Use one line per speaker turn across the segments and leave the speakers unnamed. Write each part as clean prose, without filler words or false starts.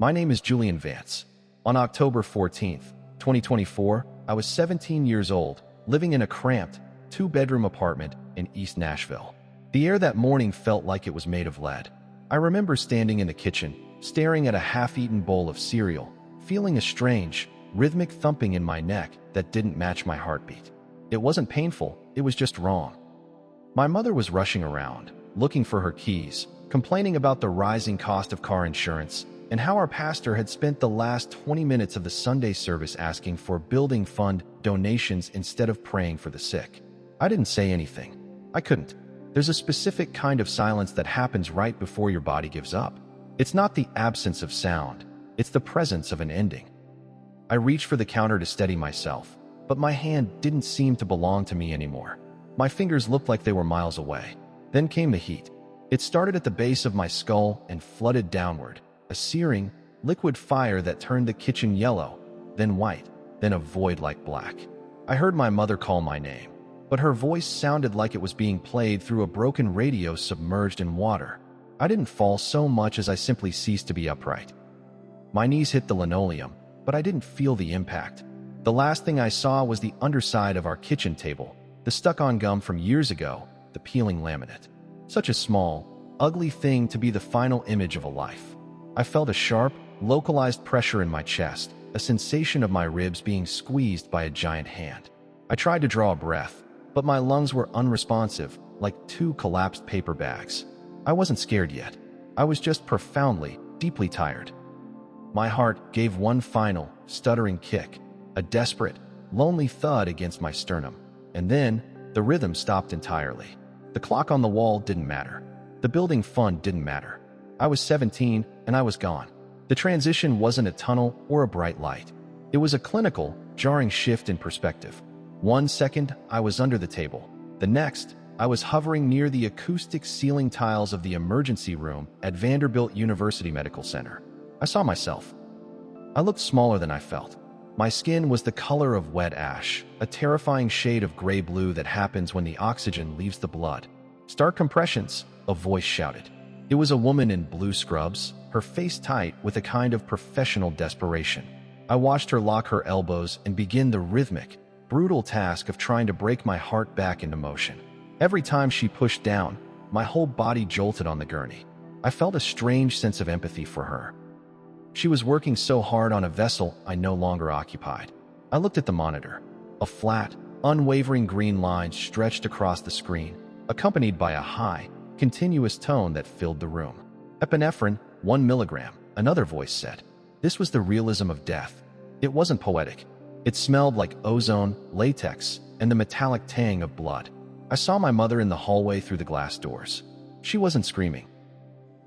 My name is Julian Vance. On October 14th, 2024, I was 17 years old, living in a cramped, two-bedroom apartment in East Nashville. The air that morning felt like it was made of lead. I remember standing in the kitchen, staring at a half-eaten bowl of cereal, feeling a strange, rhythmic thumping in my neck that didn't match my heartbeat. It wasn't painful, it was just wrong. My mother was rushing around, looking for her keys, complaining about the rising cost of car insurance, and how our pastor had spent the last 20 minutes of the Sunday service asking for building fund donations instead of praying for the sick. I didn't say anything. I couldn't. There's a specific kind of silence that happens right before your body gives up. It's not the absence of sound, it's the presence of an ending. I reached for the counter to steady myself, but my hand didn't seem to belong to me anymore. My fingers looked like they were miles away. Then came the heat. It started at the base of my skull and flooded downward, a searing, liquid fire that turned the kitchen yellow, then white, then a void like black. I heard my mother call my name, but her voice sounded like it was being played through a broken radio submerged in water. I didn't fall so much as I simply ceased to be upright. My knees hit the linoleum, but I didn't feel the impact. The last thing I saw was the underside of our kitchen table, the stuck-on gum from years ago, the peeling laminate. Such a small, ugly thing to be the final image of a life. I felt a sharp, localized pressure in my chest, a sensation of my ribs being squeezed by a giant hand. I tried to draw a breath, but my lungs were unresponsive, like two collapsed paper bags. I wasn't scared yet. I was just profoundly, deeply tired. My heart gave one final, stuttering kick, a desperate, lonely thud against my sternum. And then, the rhythm stopped entirely. The clock on the wall didn't matter. The building fund didn't matter. I was 17, and I was gone. The transition wasn't a tunnel or a bright light. It was a clinical, jarring shift in perspective. 1 second, I was under the table. The next, I was hovering near the acoustic ceiling tiles of the emergency room at Vanderbilt University Medical Center. I saw myself. I looked smaller than I felt. My skin was the color of wet ash, a terrifying shade of gray-blue that happens when the oxygen leaves the blood. "Start compressions," a voice shouted. It was a woman in blue scrubs, her face tight with a kind of professional desperation. I watched her lock her elbows and begin the rhythmic, brutal task of trying to break my heart back into motion. Every time she pushed down, my whole body jolted on the gurney. I felt a strange sense of empathy for her. She was working so hard on a vessel I no longer occupied. I looked at the monitor. A flat, unwavering green line stretched across the screen, accompanied by a high, continuous tone that filled the room. "Epinephrine, 1 milligram," another voice said. This was the realism of death. It wasn't poetic. It smelled like ozone, latex, and the metallic tang of blood. I saw my mother in the hallway through the glass doors. She wasn't screaming.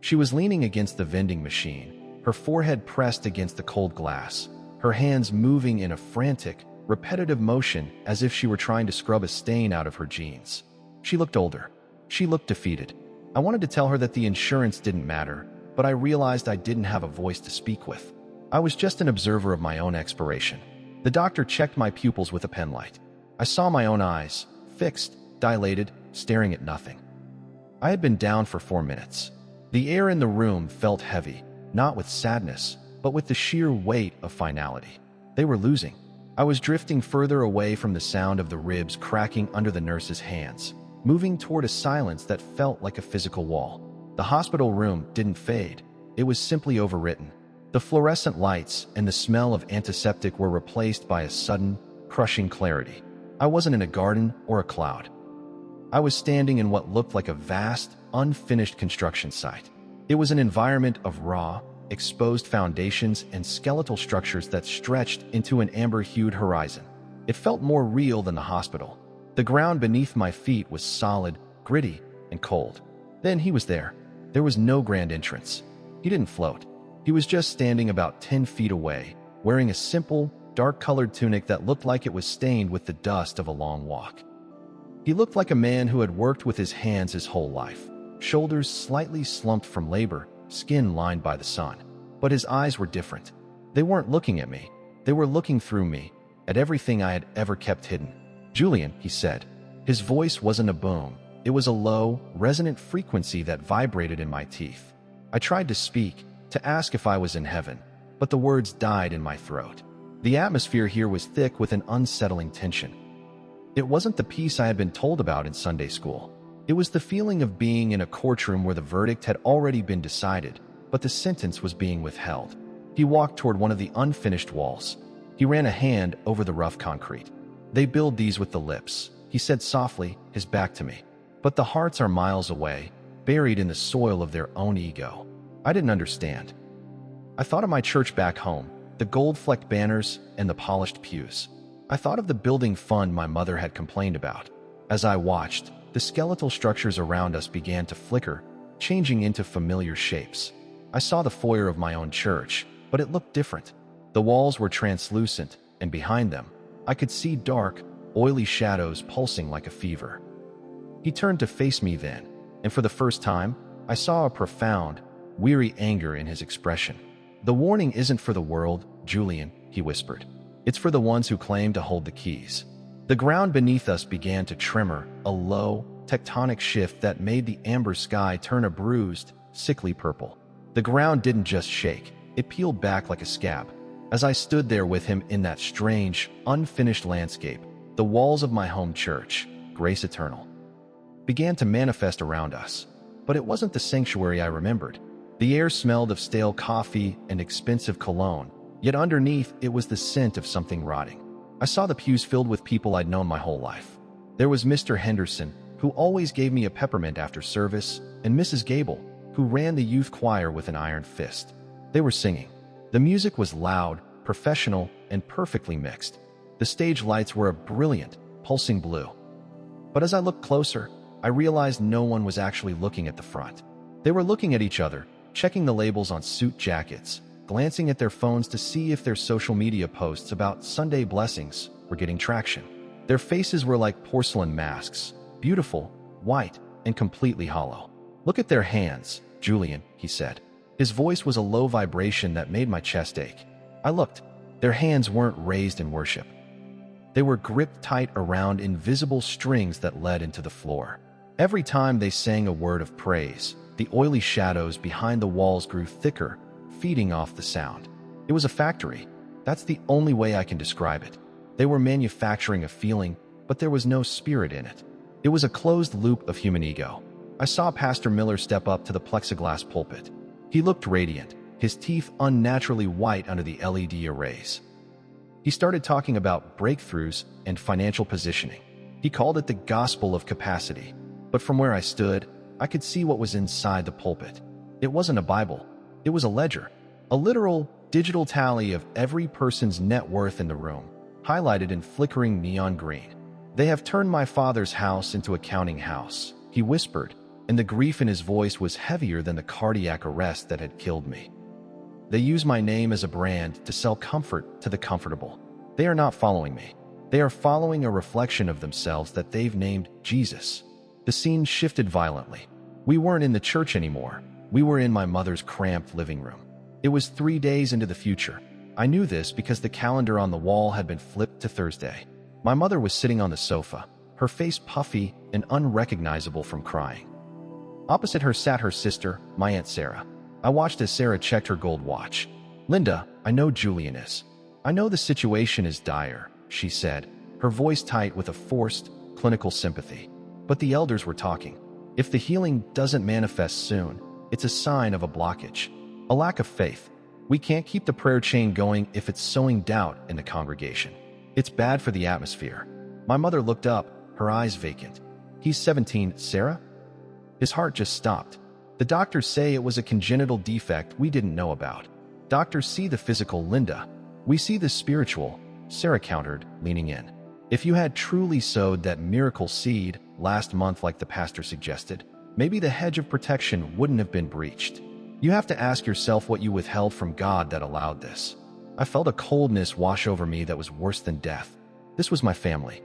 She was leaning against the vending machine, her forehead pressed against the cold glass, her hands moving in a frantic, repetitive motion as if she were trying to scrub a stain out of her jeans. She looked older. She looked defeated. I wanted to tell her that the insurance didn't matter, but I realized I didn't have a voice to speak with. I was just an observer of my own expiration. The doctor checked my pupils with a penlight. I saw my own eyes, fixed, dilated, staring at nothing. I had been down for 4 minutes. The air in the room felt heavy, not with sadness, but with the sheer weight of finality. They were losing. I was drifting further away from the sound of the ribs cracking under the nurse's hands, moving toward a silence that felt like a physical wall. The hospital room didn't fade. It was simply overwritten. The fluorescent lights and the smell of antiseptic were replaced by a sudden, crushing clarity. I wasn't in a garden or a cloud. I was standing in what looked like a vast, unfinished construction site. It was an environment of raw, exposed foundations and skeletal structures that stretched into an amber-hued horizon. It felt more real than the hospital. The ground beneath my feet was solid, gritty, and cold. Then he was there. There was no grand entrance. He didn't float. He was just standing about 10 feet away, wearing a simple, dark-colored tunic that looked like it was stained with the dust of a long walk. He looked like a man who had worked with his hands his whole life, shoulders slightly slumped from labor, skin lined by the sun. But his eyes were different. They weren't looking at me. They were looking through me, at everything I had ever kept hidden. "Julian," he said. His voice wasn't a boom. It was a low, resonant frequency that vibrated in my teeth. I tried to speak, to ask if I was in heaven, but the words died in my throat. The atmosphere here was thick with an unsettling tension. It wasn't the peace I had been told about in Sunday school. It was the feeling of being in a courtroom where the verdict had already been decided, but the sentence was being withheld. He walked toward one of the unfinished walls. He ran a hand over the rough concrete. "They build these with the lips," he said softly, his back to me. "But the hearts are miles away, buried in the soil of their own ego." I didn't understand. I thought of my church back home, the gold-flecked banners and the polished pews. I thought of the building fund my mother had complained about. As I watched, the skeletal structures around us began to flicker, changing into familiar shapes. I saw the foyer of my own church, but it looked different. The walls were translucent, and behind them, I could see dark, oily shadows pulsing like a fever. He turned to face me then, and for the first time, I saw a profound, weary anger in his expression. "The warning isn't for the world, Julian," he whispered. "It's for the ones who claim to hold the keys." The ground beneath us began to tremor, a low, tectonic shift that made the amber sky turn a bruised, sickly purple. The ground didn't just shake, it peeled back like a scab. As I stood there with him in that strange, unfinished landscape, the walls of my home church, Grace Eternal, began to manifest around us. But it wasn't the sanctuary I remembered. The air smelled of stale coffee and expensive cologne, yet underneath it was the scent of something rotting. I saw the pews filled with people I'd known my whole life. There was Mr. Henderson, who always gave me a peppermint after service, and Mrs. Gable, who ran the youth choir with an iron fist. They were singing. The music was loud, professional, and perfectly mixed. The stage lights were a brilliant, pulsing blue. But as I looked closer, I realized no one was actually looking at the front. They were looking at each other, checking the labels on suit jackets, glancing at their phones to see if their social media posts about Sunday blessings were getting traction. Their faces were like porcelain masks, beautiful, white, and completely hollow. "Look at their hands, Julian," he said. His voice was a low vibration that made my chest ache. I looked. Their hands weren't raised in worship. They were gripped tight around invisible strings that led into the floor. Every time they sang a word of praise, the oily shadows behind the walls grew thicker, feeding off the sound. It was a factory. That's the only way I can describe it. They were manufacturing a feeling, but there was no spirit in it. It was a closed loop of human ego. I saw Pastor Miller step up to the plexiglass pulpit. He looked radiant, his teeth unnaturally white under the LED arrays. He started talking about breakthroughs and financial positioning. He called it the gospel of capacity. But from where I stood, I could see what was inside the pulpit. It wasn't a Bible. It was a ledger, a literal, digital tally of every person's net worth in the room, highlighted in flickering neon green. "They have turned my father's house into a counting house," he whispered, and the grief in his voice was heavier than the cardiac arrest that had killed me. "They use my name as a brand to sell comfort to the comfortable. They are not following me. They are following a reflection of themselves that they've named Jesus." The scene shifted violently. We weren't in the church anymore. We were in my mother's cramped living room. It was 3 days into the future. I knew this because the calendar on the wall had been flipped to Thursday. My mother was sitting on the sofa, her face puffy and unrecognizable from crying. Opposite her sat her sister, my Aunt Sarah. I watched as Sarah checked her gold watch. "Linda, I know Julian is. I know the situation is dire," she said, her voice tight with a forced, clinical sympathy. But the elders were talking. If the healing doesn't manifest soon, it's a sign of a blockage, a lack of faith. We can't keep the prayer chain going if it's sowing doubt in the congregation. It's bad for the atmosphere. My mother looked up, her eyes vacant. "He's 17, Sarah?" His heart just stopped. "The doctors say it was a congenital defect we didn't know about." "Doctors see the physical, Linda. We see the spiritual," Sarah countered, leaning in. "If you had truly sowed that miracle seed last month like the pastor suggested, maybe the hedge of protection wouldn't have been breached. You have to ask yourself what you withheld from God that allowed this." I felt a coldness wash over me that was worse than death. This was my family.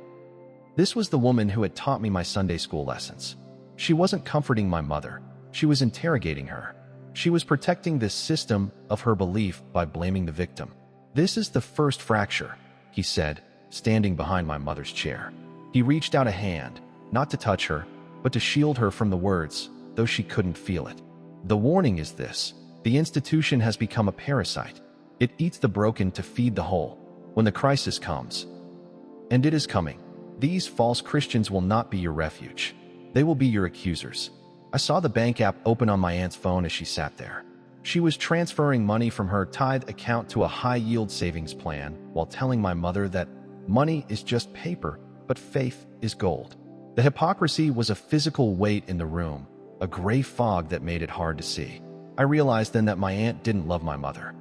This was the woman who had taught me my Sunday school lessons. She wasn't comforting my mother. She was interrogating her. She was protecting this system of her belief by blaming the victim. "This is the first fracture," he said, standing behind my mother's chair. He reached out a hand, not to touch her, but to shield her from the words, though she couldn't feel it. "The warning is this: The institution has become a parasite. It eats the broken to feed the whole. When the crisis comes, and it is coming, these false Christians will not be your refuge. They will be your accusers. I saw the bank app open on my aunt's phone as she sat there. She was transferring money from her tithe account to a high-yield savings plan while telling my mother that money is just paper, but faith is gold. The hypocrisy was a physical weight in the room, a gray fog that made it hard to see. I realized then that my aunt didn't love my mother.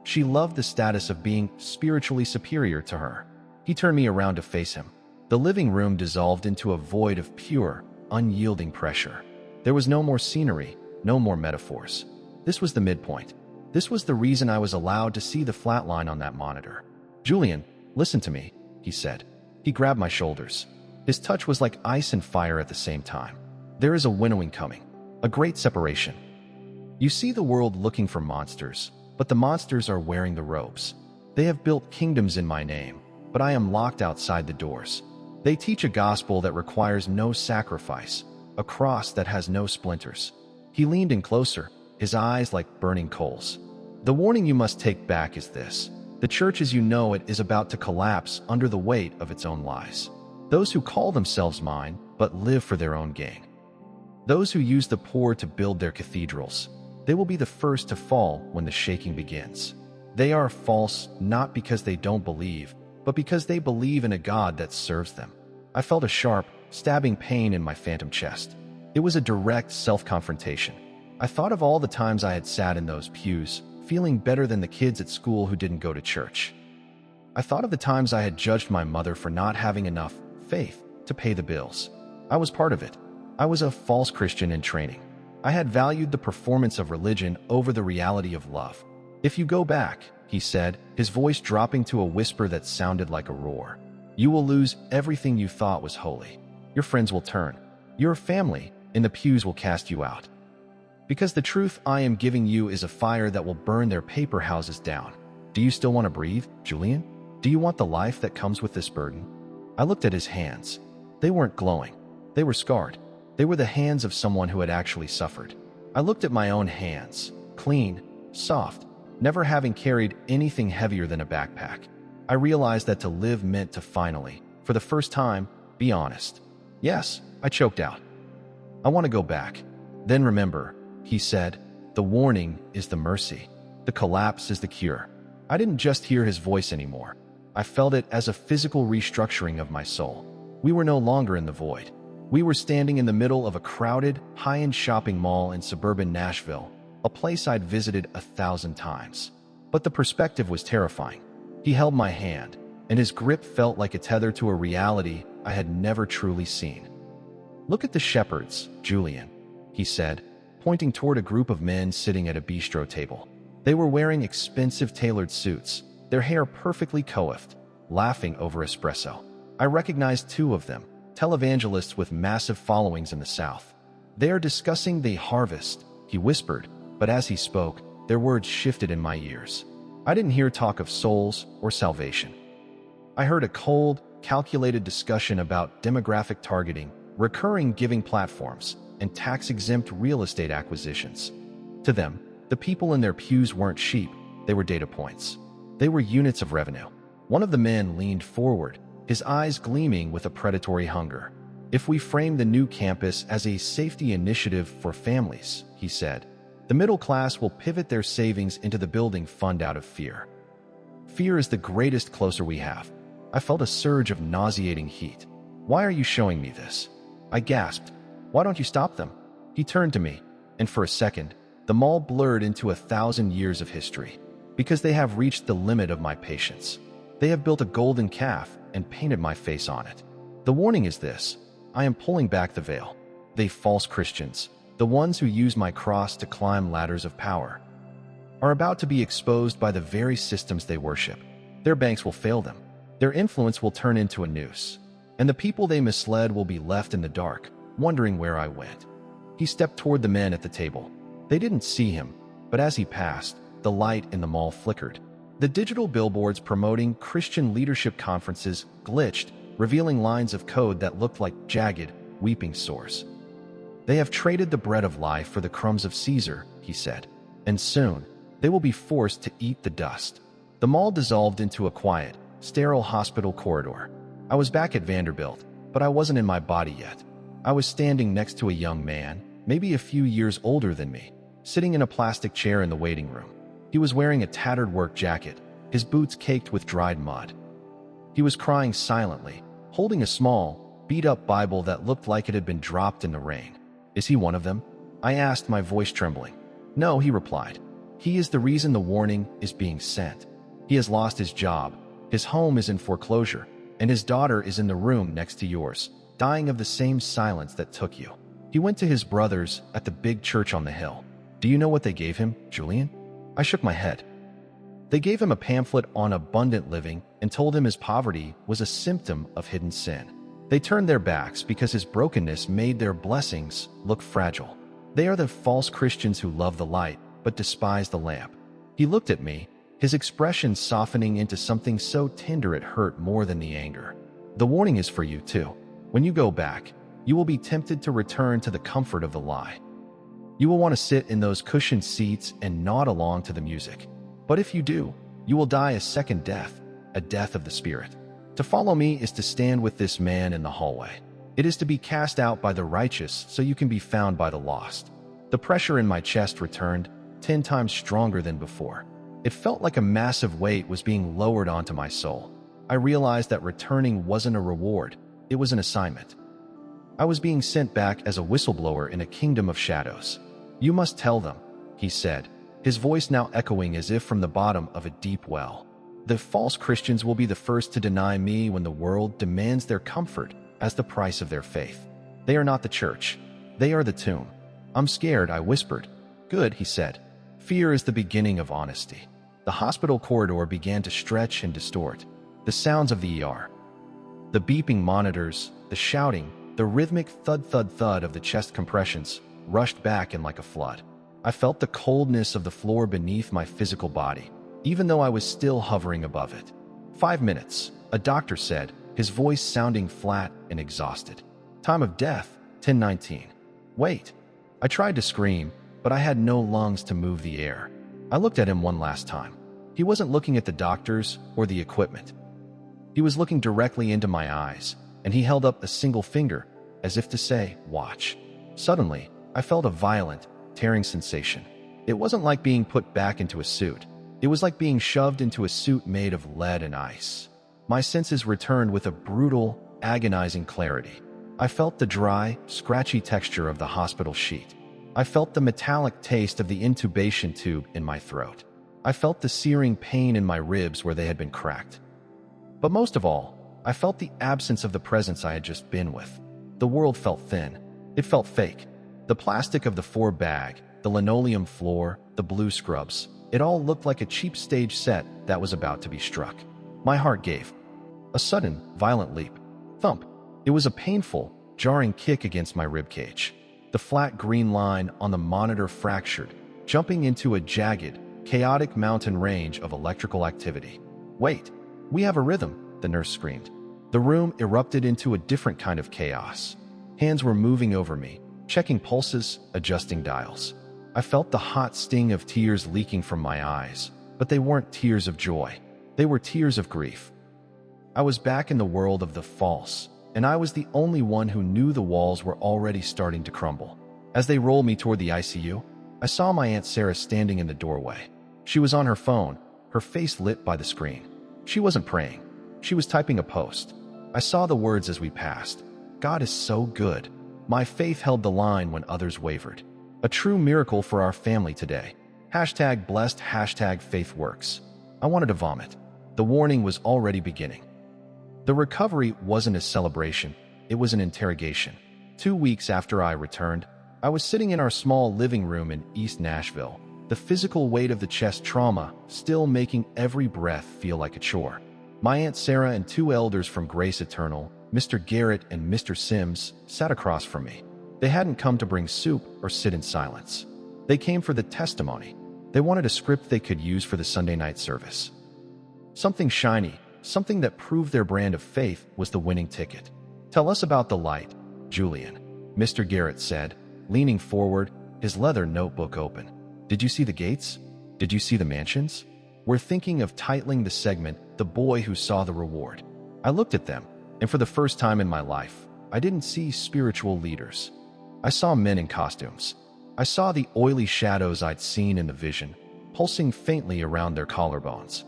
She loved the status of being spiritually superior to her. He turned me around to face him. The living room dissolved into a void of pure, unyielding pressure. There was no more scenery, no more metaphors. This was the midpoint. This was the reason I was allowed to see the flat line on that monitor. "Julian, listen to me," he said. He grabbed my shoulders. His touch was like ice and fire at the same time. "There is a winnowing coming, a great separation. You see the world looking for monsters, but the monsters are wearing the robes. They have built kingdoms in my name, but I am locked outside the doors. They teach a gospel that requires no sacrifice, a cross that has no splinters." He leaned in closer, his eyes like burning coals. "The warning you must take back is this. The church as you know it is about to collapse under the weight of its own lies. Those who call themselves mine, but live for their own gain. Those who use the poor to build their cathedrals. They will be the first to fall when the shaking begins. They are false not because they don't believe, but because they believe in a God that serves them." I felt a sharp, stabbing pain in my phantom chest. It was a direct self-confrontation. I thought of all the times I had sat in those pews, feeling better than the kids at school who didn't go to church. I thought of the times I had judged my mother for not having enough faith to pay the bills. I was part of it. I was a false Christian in training. I had valued the performance of religion over the reality of love. "If you go back," he said, his voice dropping to a whisper that sounded like a roar, "you will lose everything you thought was holy. Your friends will turn. Your family in the pews will cast you out. Because the truth I am giving you is a fire that will burn their paper houses down. Do you still want to breathe, Julian? Do you want the life that comes with this burden?" I looked at his hands. They weren't glowing. They were scarred. They were the hands of someone who had actually suffered. I looked at my own hands, clean, soft, never having carried anything heavier than a backpack. I realized that to live meant to finally, for the first time, be honest. "Yes," I choked out. "I want to go back." "Then remember," he said, "the warning is the mercy. The collapse is the cure." I didn't just hear his voice anymore. I felt it as a physical restructuring of my soul. We were no longer in the void. We were standing in the middle of a crowded, high-end shopping mall in suburban Nashville, a place I'd visited 1,000 times. But the perspective was terrifying. He held my hand, and his grip felt like a tether to a reality I had never truly seen. "Look at the shepherds, Julian," he said, pointing toward a group of men sitting at a bistro table. They were wearing expensive tailored suits, their hair perfectly coiffed, laughing over espresso. I recognized two of them, televangelists with massive followings in the South. "They are discussing the harvest," he whispered, but as he spoke, their words shifted in my ears. I didn't hear talk of souls or salvation. I heard a cold, calculated discussion about demographic targeting, recurring giving platforms, and tax-exempt real estate acquisitions. To them, the people in their pews weren't sheep, they were data points. They were units of revenue. One of the men leaned forward, his eyes gleaming with a predatory hunger. "If we frame the new campus as a safety initiative for families," he said, "the middle class will pivot their savings into the building fund out of fear. Fear is the greatest closer we have." I felt a surge of nauseating heat. "Why are you showing me this?" I gasped. "Why don't you stop them?" He turned to me, and for a second, the mall blurred into 1,000 years of history. "Because they have reached the limit of my patience. They have built a golden calf and painted my face on it. The warning is this: I am pulling back the veil. They false Christians, the ones who use my cross to climb ladders of power, are about to be exposed by the very systems they worship. Their banks will fail them. Their influence will turn into a noose. And the people they misled will be left in the dark, wondering where I went." He stepped toward the men at the table. They didn't see him, but as he passed, the light in the mall flickered. The digital billboards promoting Christian leadership conferences glitched, revealing lines of code that looked like jagged, weeping sores. "They have traded the bread of life for the crumbs of Caesar," he said. and soon, they will be forced to eat the dust. The mall dissolved into a quiet, sterile hospital corridor. I was back at Vanderbilt, but I wasn't in my body yet. I was standing next to a young man, maybe a few years older than me, sitting in a plastic chair in the waiting room. He was wearing a tattered work jacket, his boots caked with dried mud. He was crying silently, holding a small, beat-up Bible that looked like it had been dropped in the rain. "Is he one of them?" I asked, my voice trembling. "No," he replied. "He is the reason the warning is being sent. He has lost his job, his home is in foreclosure, and his daughter is in the room next to yours, dying of the same silence that took you. He went to his brothers at the big church on the hill. Do you know what they gave him, Julian?" I shook my head. They gave him a pamphlet on abundant living and told him his poverty was a symptom of hidden sin. They turned their backs because his brokenness made their blessings look fragile. They are the false Christians who love the light but despise the lamp. He looked at me, his expression softening into something so tender it hurt more than the anger. "The warning is for you, too. When you go back, you will be tempted to return to the comfort of the lie. You will want to sit in those cushioned seats and nod along to the music. But if you do, you will die a second death, a death of the spirit. To follow me is to stand with this man in the hallway. It is to be cast out by the righteous so you can be found by the lost." The pressure in my chest returned, 10 times stronger than before. It felt like a massive weight was being lowered onto my soul. I realized that returning wasn't a reward, it was an assignment. I was being sent back as a whistleblower in a kingdom of shadows. "You must tell them," he said, his voice now echoing as if from the bottom of a deep well. "The false Christians will be the first to deny me when the world demands their comfort as the price of their faith. They are not the church. They are the tomb." "I'm scared," I whispered. "Good," he said. "Fear is the beginning of honesty." The hospital corridor began to stretch and distort. The sounds of the ER, the beeping monitors, the shouting, the rhythmic thud-thud-thud of the chest compressions rushed back in like a flood. I felt the coldness of the floor beneath my physical body, even though I was still hovering above it. 5 minutes, a doctor said, his voice sounding flat and exhausted. "Time of death, 10:19. "Wait." I tried to scream, but I had no lungs to move the air. I looked at him one last time. He wasn't looking at the doctors or the equipment. He was looking directly into my eyes, and he held up a single finger, as if to say, "Watch." Suddenly, I felt a violent, tearing sensation. It wasn't like being put back into a suit. It was like being shoved into a suit made of lead and ice. My senses returned with a brutal, agonizing clarity. I felt the dry, scratchy texture of the hospital sheet. I felt the metallic taste of the intubation tube in my throat. I felt the searing pain in my ribs where they had been cracked. But most of all, I felt the absence of the presence I had just been with. The world felt thin. It felt fake. The plastic of the 4 bag, the linoleum floor, the blue scrubs, it all looked like a cheap stage set that was about to be struck. My heart gave a sudden, violent leap. Thump. It was a painful, jarring kick against my ribcage. The flat green line on the monitor fractured, jumping into a jagged, chaotic mountain range of electrical activity. "Wait, we have a rhythm," the nurse screamed. The room erupted into a different kind of chaos. Hands were moving over me, checking pulses, adjusting dials. I felt the hot sting of tears leaking from my eyes, but they weren't tears of joy. They were tears of grief. I was back in the world of the false, and I was the only one who knew the walls were already starting to crumble. As they rolled me toward the ICU, I saw my Aunt Sarah standing in the doorway. She was on her phone, her face lit by the screen. She wasn't praying. She was typing a post. I saw the words as we passed. "God is so good. My faith held the line when others wavered. A true miracle for our family today. #blessed, #faith works." I wanted to vomit. The warning was already beginning. The recovery wasn't a celebration, it was an interrogation. 2 weeks after I returned, I was sitting in our small living room in East Nashville, the physical weight of the chest trauma still making every breath feel like a chore. My Aunt Sarah and 2 elders from Grace Eternal, Mr. Garrett and Mr. Sims, sat across from me. They hadn't come to bring soup or sit in silence. They came for the testimony. They wanted a script they could use for the Sunday night service. Something shiny, something that proved their brand of faith was the winning ticket. "Tell us about the light, Julian," Mr. Garrett said, leaning forward, his leather notebook open. Did you see the gates? Did you see the mansions? We're thinking of titling the segment, The Boy Who Saw the Reward. I looked at them, and for the first time in my life, I didn't see spiritual leaders. I saw men in costumes. I saw the oily shadows I'd seen in the vision, pulsing faintly around their collarbones.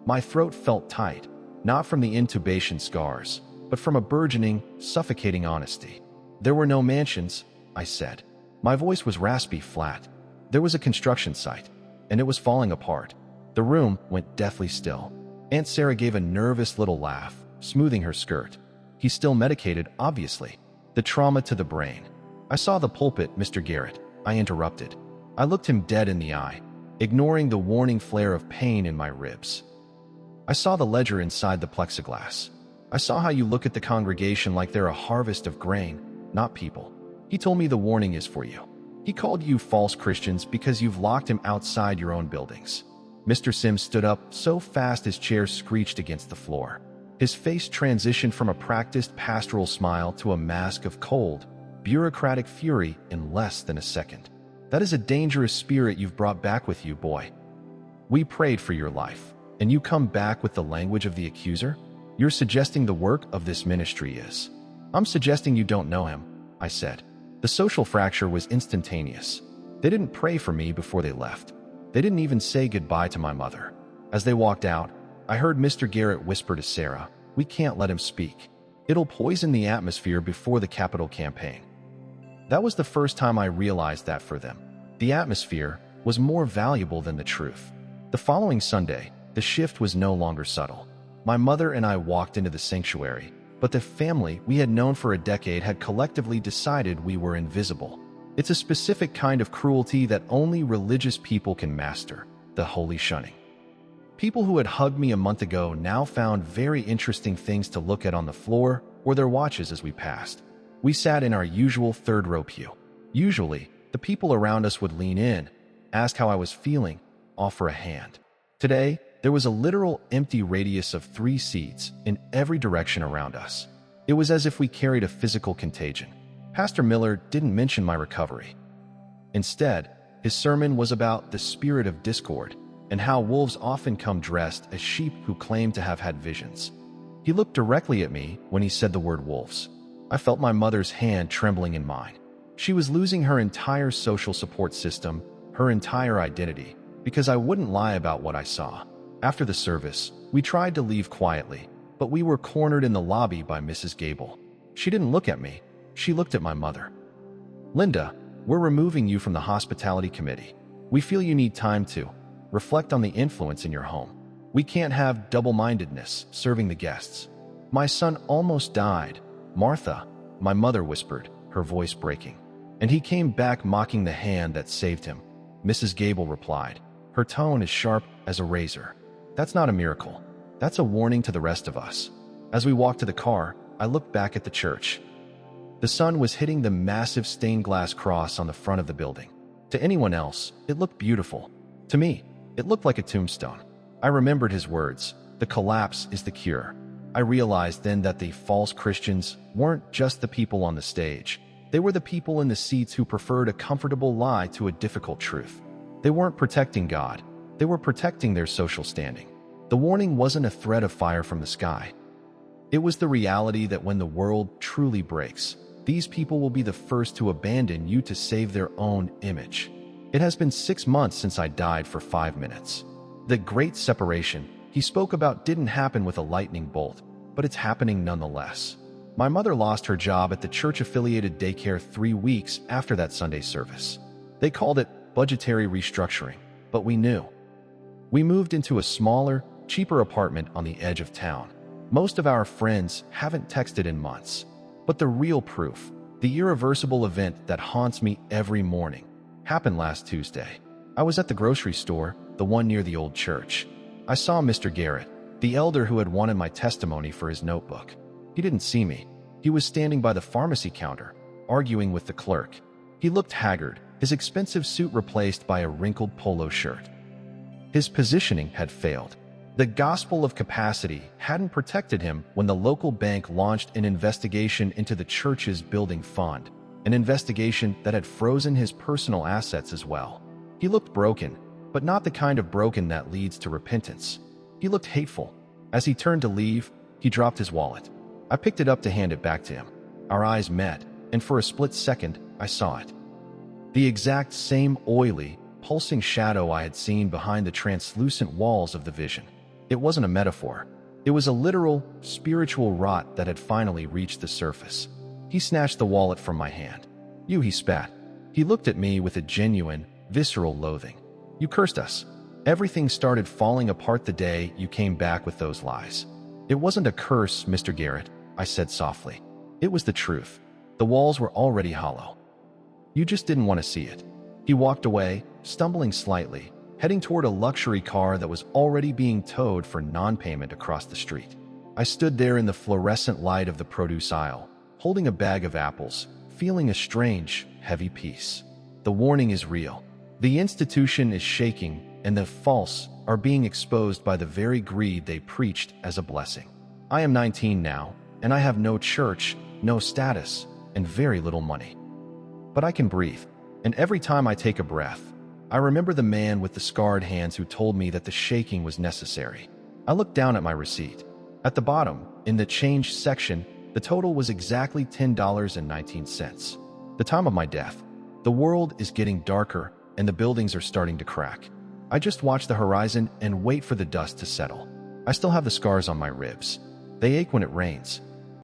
My throat felt tight, not from the intubation scars, but from a burgeoning, suffocating honesty. There were no mansions, I said. My voice was raspy, flat. There was a construction site, and it was falling apart. The room went deathly still. Aunt Sarah gave a nervous little laugh, smoothing her skirt. He's still medicated, obviously. The trauma to the brain. I saw the pulpit, Mr. Garrett. I interrupted. I looked him dead in the eye, ignoring the warning flare of pain in my ribs. I saw the ledger inside the plexiglass. I saw how you look at the congregation like they're a harvest of grain, not people. He told me the warning is for you. He called you false Christians because you've locked him outside your own buildings. Mr. Sims stood up so fast his chair screeched against the floor. His face transitioned from a practiced pastoral smile to a mask of cold, bureaucratic fury in less than a second. That is a dangerous spirit you've brought back with you, boy. We prayed for your life, and you come back with the language of the accuser? You're suggesting the work of this ministry is. I'm suggesting you don't know him, I said. The social fracture was instantaneous. They didn't pray for me before they left. They didn't even say goodbye to my mother. As they walked out, I heard Mr. Garrett whisper to Sarah, "We can't let him speak. It'll poison the atmosphere before the capital campaign." That was the first time I realized that for them, the atmosphere was more valuable than the truth. The following Sunday, the shift was no longer subtle. My mother and I walked into the sanctuary, but the family we had known for a decade had collectively decided we were invisible. It's a specific kind of cruelty that only religious people can master, the holy shunning. People who had hugged me a month ago now found very interesting things to look at on the floor or their watches as we passed. We sat in our usual third-row pew. Usually, the people around us would lean in, ask how I was feeling, offer a hand. Today, there was a literal empty radius of 3 seats in every direction around us. It was as if we carried a physical contagion. Pastor Miller didn't mention my recovery. Instead, his sermon was about the spirit of discord and how wolves often come dressed as sheep who claim to have had visions. He looked directly at me when he said the word wolves. I felt my mother's hand trembling in mine. She was losing her entire social support system, her entire identity, because I wouldn't lie about what I saw. After the service, we tried to leave quietly, but we were cornered in the lobby by Mrs. Gable. She didn't look at me. She looked at my mother. "Linda, we're removing you from the hospitality committee. We feel you need time to reflect on the influence in your home. We can't have double-mindedness serving the guests." "My son almost died, Martha," my mother whispered, her voice breaking. "And he came back mocking the hand that saved him," Mrs. Gable replied, her tone as sharp as a razor. "That's not a miracle. That's a warning to the rest of us." As we walked to the car, I looked back at the church. The sun was hitting the massive stained glass cross on the front of the building. To anyone else, it looked beautiful. To me, it looked like a tombstone. I remembered his words, "The collapse is the cure." I realized then that the false Christians weren't just the people on the stage. They were the people in the seats who preferred a comfortable lie to a difficult truth. They weren't protecting God. They were protecting their social standing. The warning wasn't a threat of fire from the sky. It was the reality that when the world truly breaks, these people will be the first to abandon you to save their own image. It has been 6 months since I died for 5 minutes. The great separation he spoke about didn't happen with a lightning bolt, but it's happening nonetheless. My mother lost her job at the church-affiliated daycare 3 weeks after that Sunday service. They called it budgetary restructuring, but we knew. We moved into a smaller, cheaper apartment on the edge of town. Most of our friends haven't texted in months. But the real proof, the irreversible event that haunts me every morning, happened last Tuesday. I was at the grocery store, the one near the old church. I saw Mr. Garrett, the elder who had wanted my testimony for his notebook. He didn't see me. He was standing by the pharmacy counter, arguing with the clerk. He looked haggard, his expensive suit replaced by a wrinkled polo shirt. His positioning had failed. The gospel of capacity hadn't protected him when the local bank launched an investigation into the church's building fund, an investigation that had frozen his personal assets as well. He looked broken, but not the kind of broken that leads to repentance. He looked hateful. As he turned to leave, he dropped his wallet. I picked it up to hand it back to him. Our eyes met, and for a split second, I saw it. The exact same oily, pulsing shadow I had seen behind the translucent walls of the vision. It wasn't a metaphor. It was a literal, spiritual rot that had finally reached the surface. He snatched the wallet from my hand. "You," he spat. He looked at me with a genuine, visceral loathing. "You cursed us. Everything started falling apart the day you came back with those lies." "It wasn't a curse, Mr. Garrett," I said softly. "It was the truth. The walls were already hollow. You just didn't want to see it." He walked away, stumbling slightly, heading toward a luxury car that was already being towed for non-payment across the street. I stood there in the fluorescent light of the produce aisle, holding a bag of apples, feeling a strange, heavy peace. The warning is real. The institution is shaking, and the false are being exposed by the very greed they preached as a blessing. I am 19 now, and I have no church, no status, and very little money. But I can breathe, and every time I take a breath, I remember the man with the scarred hands who told me that the shaking was necessary. I looked down at my receipt. At the bottom, in the change section, the total was exactly $10.19. The time of my death. The world is getting darker, and the buildings are starting to crack. I just watch the horizon and wait for the dust to settle. I still have the scars on my ribs. They ache when it rains,